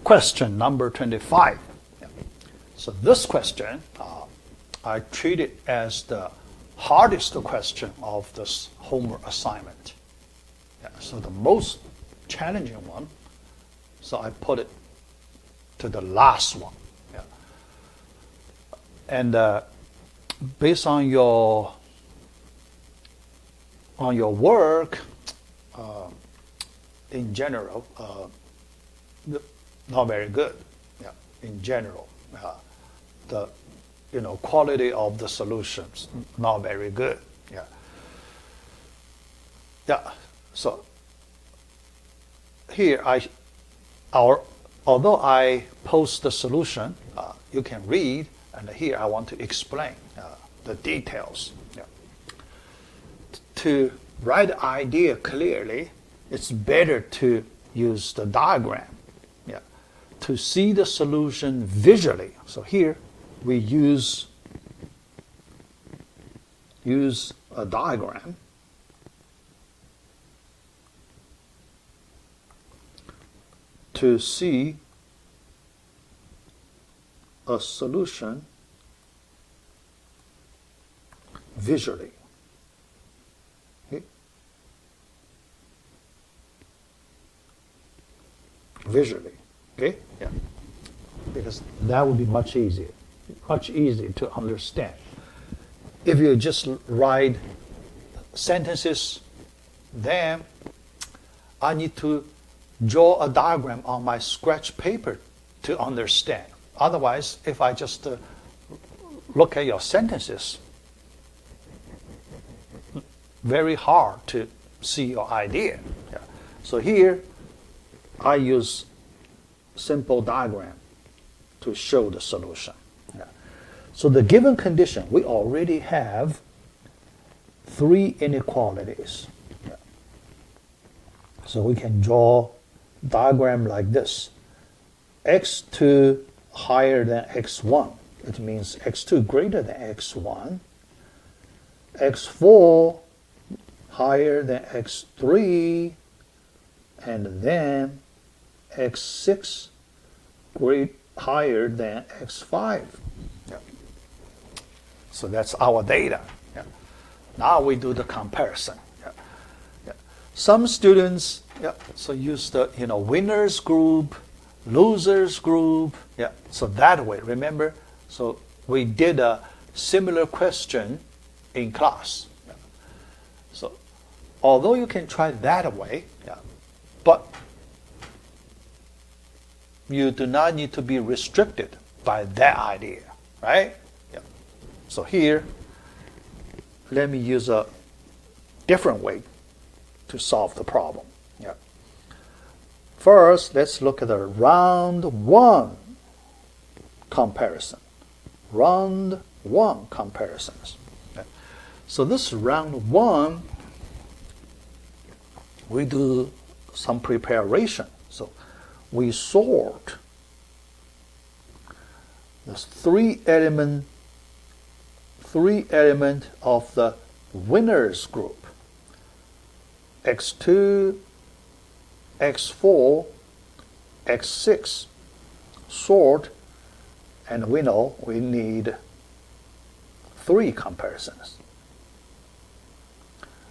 question number 25. So this question, I treat it as the hardest question of this homework assignment. So the most challenging one, so I put it to the last one. And based on your work, in general, not very good. In general, the quality of the solutions not very good. So here although I post the solution, you can read, and here I want to explain the details. To write the idea clearly, it's better to use the diagram. To see the solution visually. So here we use a diagram. To see a solution visually. Visually, okay? Because that would be much easier to understand. If you just write sentences, then I need to draw a diagram on my scratch paper to understand. Otherwise, if I just look at your sentences, very hard to see your idea. So here, I use simple diagram to show the solution. So the given condition, we already have 3 inequalities. So we can draw diagram like this. x2 higher than x1. It means x2 greater than x1. x4 higher than x3. And then x6 higher than x5. So that's our data. Now we do the comparison. Some students so use the winners group, losers group. So that way, remember, so we did a similar question in class. So although you can try that way, but you do not need to be restricted by that idea, right? So here, let me use a different way to solve the problem. First, let's look at the round 1 comparison. Round 1 comparisons. So this round 1, we do some preparation. So we sort this 3 element of the winners group. x2, x4, x6 sort, and we know we need 3 comparisons.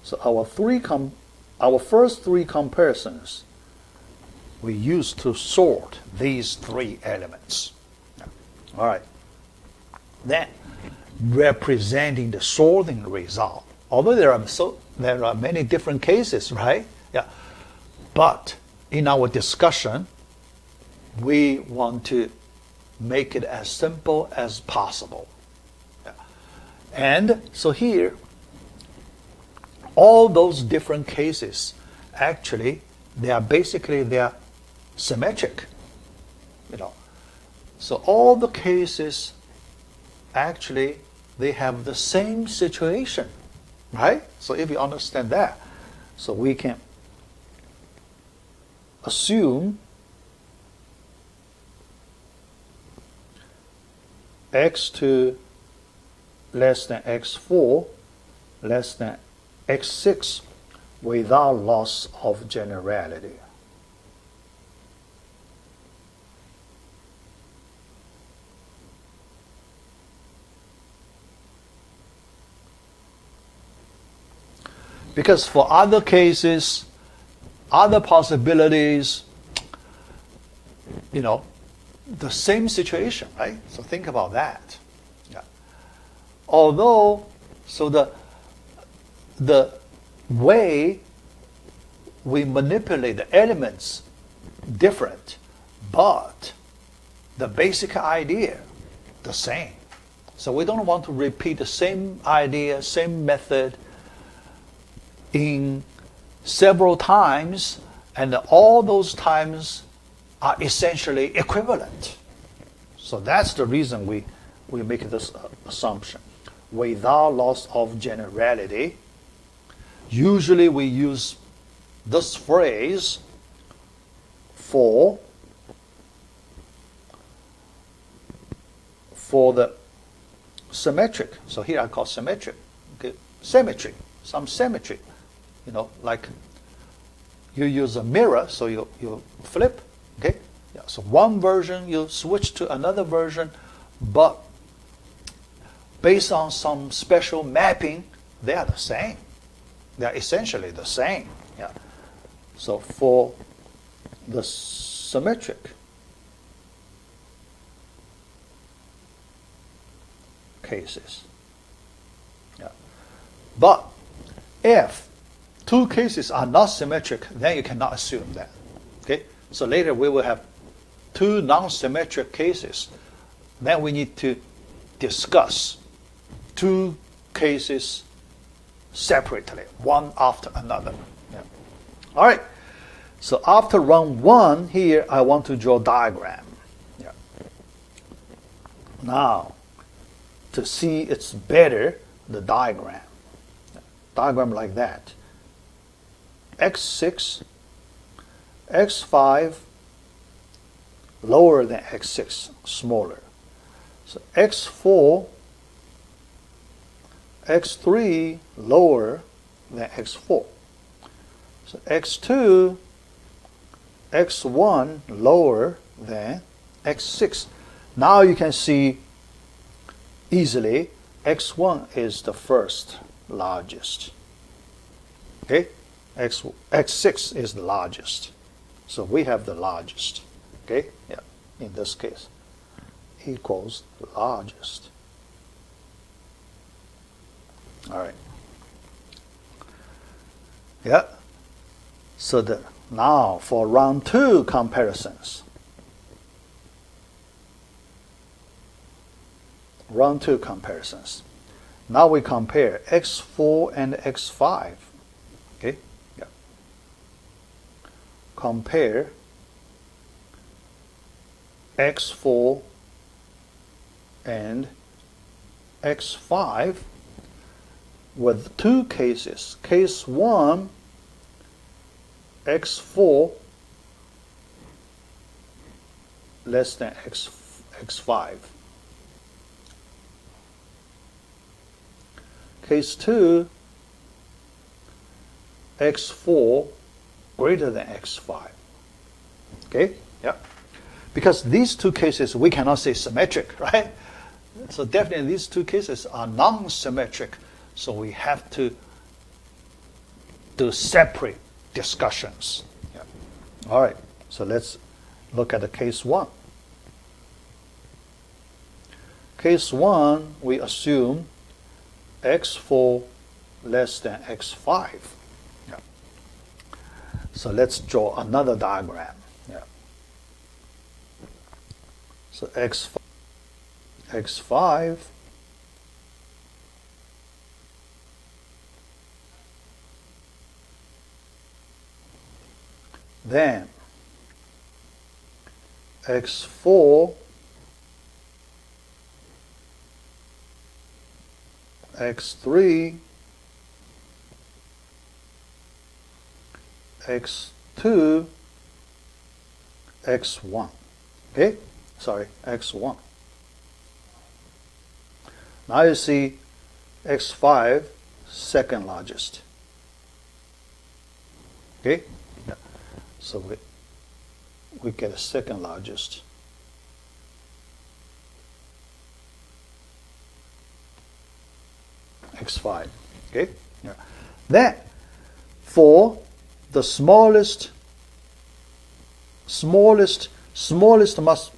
So our first 3 comparisons we use to sort these 3 elements. All right. Then representing the sorting result. Although there are many different cases, right? But in our discussion, we want to make it as simple as possible. And so here, all those different cases, actually, they are symmetric. So all the cases, actually, they have the same situation, right? So if you understand that, so we can assume x2 less than x4 less than x6 without loss of generality. Because for other cases, other possibilities, the same situation, right? So think about that. Yeah. Although, so the way we manipulate the elements different, but the basic idea the same. So we don't want to repeat the same idea, same method in several times, and all those times are essentially equivalent. So that's the reason we make this assumption. Without loss of generality, usually we use this phrase for the symmetric. So here I call symmetric. Okay, symmetry, some symmetry. Like you use a mirror, so you flip. Okay, yeah. So one version you switch to another version, but based on some special mapping, they are the same. They are essentially the same. Yeah. So for the symmetric cases, yeah. But if two cases are not symmetric, then you cannot assume that. Okay. So later we will have two non-symmetric cases. Then we need to discuss two cases separately, one after another. Yeah. All right. So after round one, here I want to draw a diagram. Yeah. Now, to see it's better, the diagram. Yeah. Diagram like that. X6, X5 lower than X6, smaller. So X4, X3 lower than X4. So X2, X1 lower than X6. Now you can see easily X1 is the first largest. Okay? X6 is the largest. So we have the largest. Okay? Yeah. In this case, equals the largest. All right. Yeah. So now for round two comparisons. Round two comparisons. Now we compare X4 and X5. Okay? Yeah. Compare X4 and X5 with two cases. Case 1, X4 less than X5. Case 2, X4 greater than X5. Okay? Yeah. Because these two cases we cannot say symmetric, right? So definitely these two cases are non-symmetric. So we have to do separate discussions. Yeah. All right. So let's look at the case 1. Case 1, we assume X4 less than X5. Yeah. So let's draw another diagram. Yeah. So X5 then X4 X3 X2 X1. Okay? Sorry, X1. Now you see X5 second largest. Okay? Yeah. So we get a second largest. X5. Okay? Yeah. Then for the smallest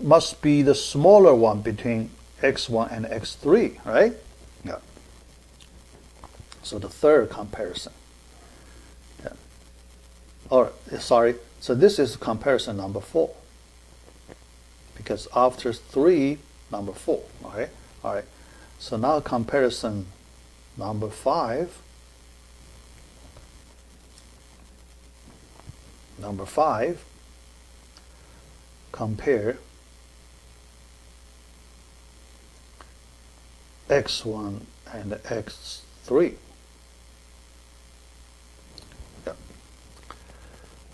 must be the smaller one between x1 and x3, right? Yeah. So the third comparison. Yeah. Or sorry, so this is comparison number 4. Because after 3, number 4. Okay? All right. So now comparison number 5. Number 5, compare x1 and x3. Yeah.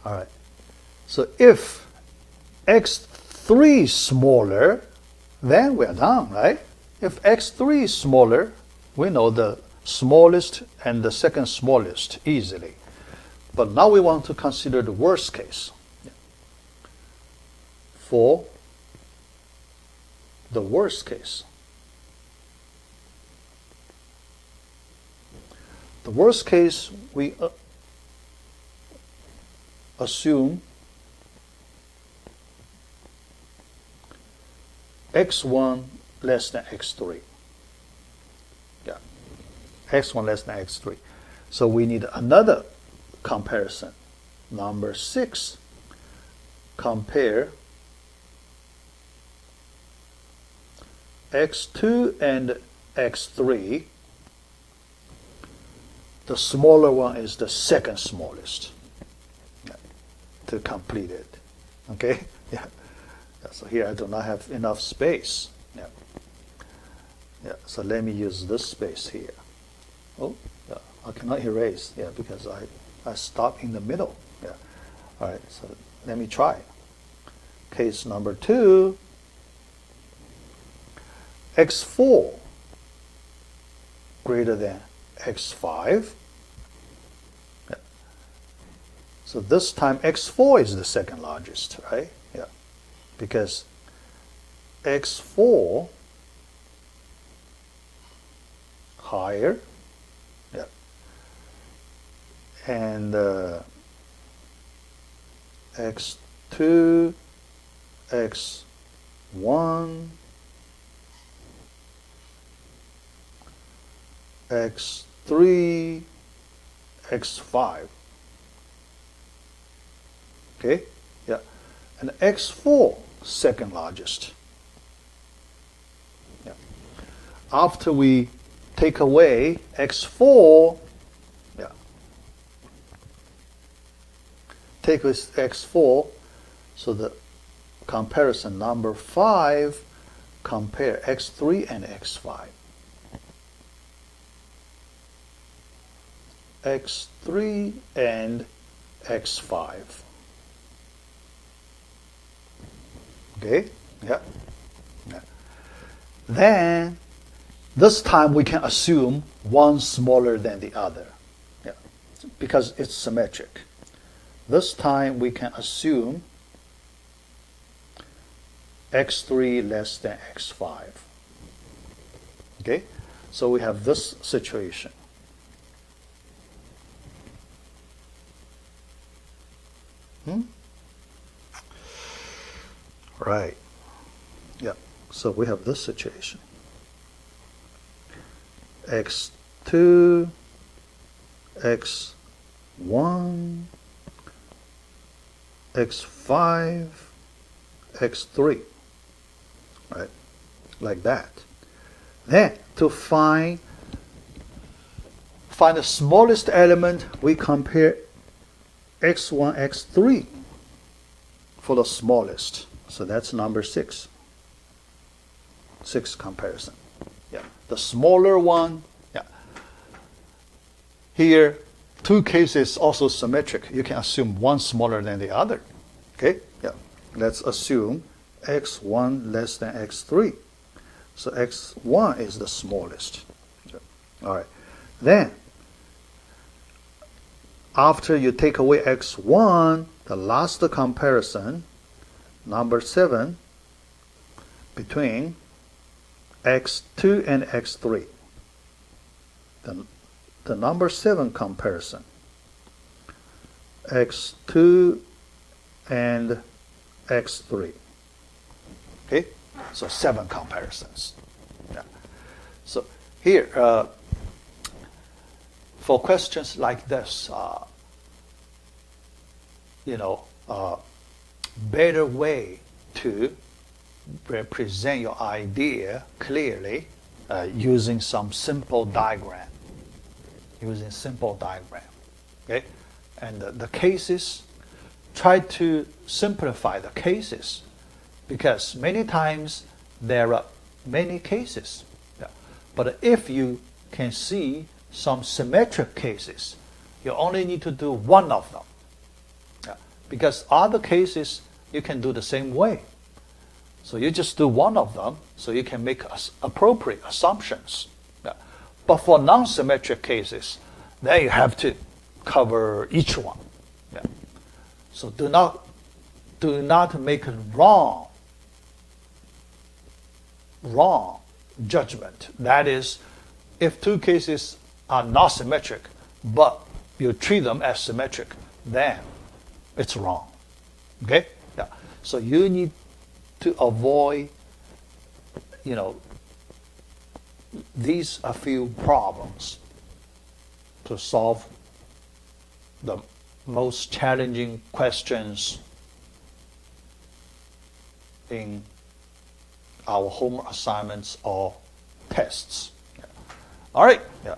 All right. So if x3 is smaller, then we're done, right? If x3 is smaller, we know the smallest and the second smallest easily. But now we want to consider the worst case. For the worst case. The worst case, we assume x1 less than x3. Yeah, x1 less than x3. So we need another comparison. Number 6, compare x2 and x3. The smaller one is the second smallest. Yeah, to complete it. Okay? Yeah. So here I do not have enough space. Yeah. Yeah. So let me use this space here. Oh, yeah. I cannot erase. Yeah, because I stop in the middle. Yeah. All right. So let me try. Case number 2. x4 greater than x5. Yeah. So this time x4 is the second largest, right? Yeah. Because x4 higher, yeah, and x2, x1, x3, x5. Okay, yeah, and x4 second largest. Yeah. After we take away x4, yeah, take with x4, so the comparison number 5, compare x3 and x5. x3 and x5. Okay? Yeah. Yeah. Then this time we can assume one smaller than the other. Yeah. Because it's symmetric. This time we can assume x3 less than x5. Okay? So we have this situation. Right. Yeah. So we have this situation. x2, x1, x5, x3. Right? Like that. Then to find the smallest element, we compare x1, x3 for the smallest. So that's number 6. 6 comparison. Yeah. The smaller one, yeah. Here, 2 cases also symmetric. You can assume one smaller than the other. Okay? Yeah. Let's assume x1 less than x3. So x1 is the smallest. Yeah. All right. Then, after you take away x1, the last comparison, number 7, between x2 and x3. The number 7 comparison. x2, and x3. Okay, so 7 comparisons. Yeah. So here, for questions like this, better way to represent your idea clearly using some simple diagram. Okay, and the cases, try to simplify the cases, because many times there are many cases. Yeah. But if you can see some symmetric cases, you only need to do one of them. Yeah. Because other cases you can do the same way. So you just do one of them so you can make appropriate assumptions. Yeah. But for non-symmetric cases, then you have to cover each one. Yeah. So do not make a wrong judgment. That is, if two cases are not symmetric, but you treat them as symmetric, then it's wrong. Okay? Yeah. So you need to avoid, these a few problems to solve the most challenging questions in our home assignments or tests. Yeah. All right. Yeah.